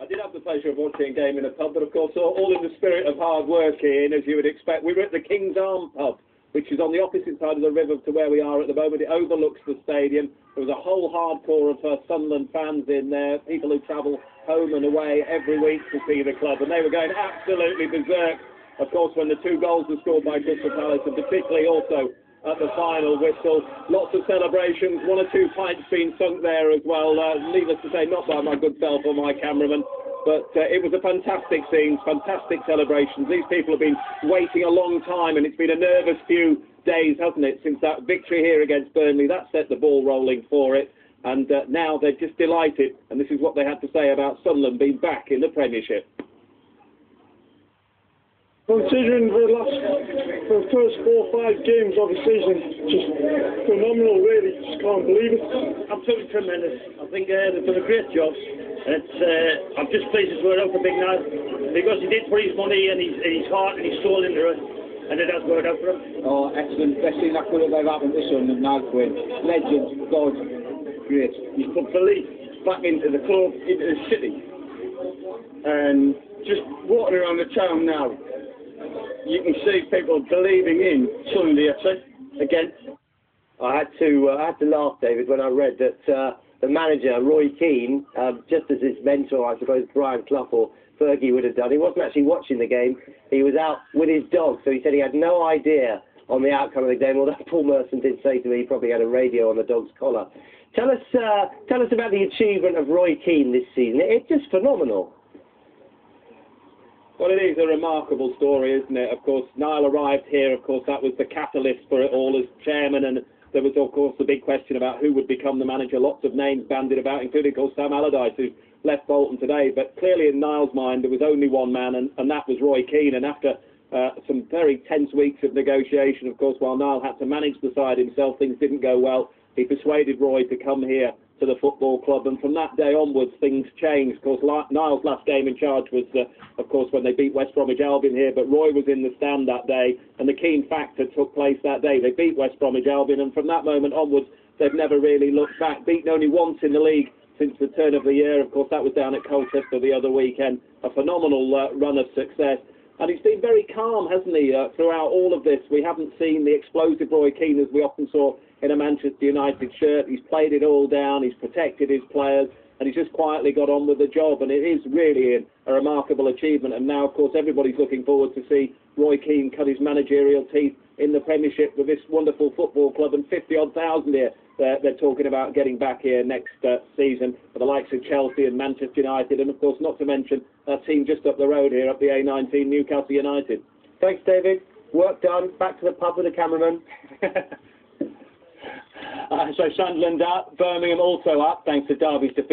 I did have the pleasure of watching a game in a pub, but of course all in the spirit of hard working, as you would expect. We were at the King's Arm pub, which is on the opposite side of the river to where we are at the moment. It overlooks the stadium. There was a whole hardcore of Sunderland fans in there, people who travel home and away every week to see the club, and they were going absolutely berserk, of course, when the 2 goals were scored by Crystal Palace, and particularly also at the final whistle. Lots of celebrations, 1 or 2 pints being sunk there as well, needless to say, not by my good self or my cameraman, but it was a fantastic scene, fantastic celebrations. These people have been waiting a long time, and it's been a nervous few days, hasn't it, since that victory here against Burnley. That set the ball rolling for it, and now they're just delighted, and this is what they had to say about Sunderland being back in the Premiership. Considering the first 4 or 5 games of the season, just phenomenal, really. Just can't believe it. Absolutely tremendous. I think they've done a great job. And I'm just pleased it's worked out for Big Niall, because he did put his money and his heart and his soul into it, and it has worked out for him. Oh, excellent. Best thing that could have ever happened to Sunderland now, Quinn. Legend, God, great. He's put belief back into the club, into the city. And just walking around the town now, you can see people believing in Sunday FC again. I had to laugh, David, when I read that the manager, Roy Keane, just as his mentor, I suppose, Brian Clough or Fergie would have done, he wasn't actually watching the game. He was out with his dog, so he said he had no idea on the outcome of the game, although Paul Merson did say to me he probably had a radio on the dog's collar. Tell us about the achievement of Roy Keane this season. It's just phenomenal. Well, it is a remarkable story, isn't it? Of course, Niall arrived here, of course, that was the catalyst for it all as chairman, and there was, of course, the big question about who would become the manager. Lots of names bandied about, including, of course, Sam Allardyce, who left Bolton today. But clearly, in Niall's mind, there was only one man, and that was Roy Keane. And after some very tense weeks of negotiation, of course, while Niall had to manage the side himself, things didn't go well. He persuaded Roy to come here to the football club, and from that day onwards things changed. Of course, Niall's last game in charge was of course when they beat West Bromwich Albion here, but Roy was in the stand that day, and the Keane factor took place that day. They beat West Bromwich Albion, and from that moment onwards they've never really looked back. Beaten only once in the league since the turn of the year. Of course, that was down at Colchester the other weekend. A phenomenal run of success. And he's been very calm, hasn't he, throughout all of this. We haven't seen the explosive Roy Keane as we often saw in a Manchester United shirt. He's played it all down, he's protected his players, and he's just quietly got on with the job. And it is really a remarkable achievement. And now, of course, everybody's looking forward to see Roy Keane cut his managerial teeth in the Premiership with this wonderful football club, and 50-odd thousand here. They're talking about getting back here next season for the likes of Chelsea and Manchester United, and of course not to mention that team just up the road here, up the A19, Newcastle United. Thanks, David. Work done. Back to the pub with the cameraman. So Sunderland up, Birmingham also up, thanks to Derby's defeat.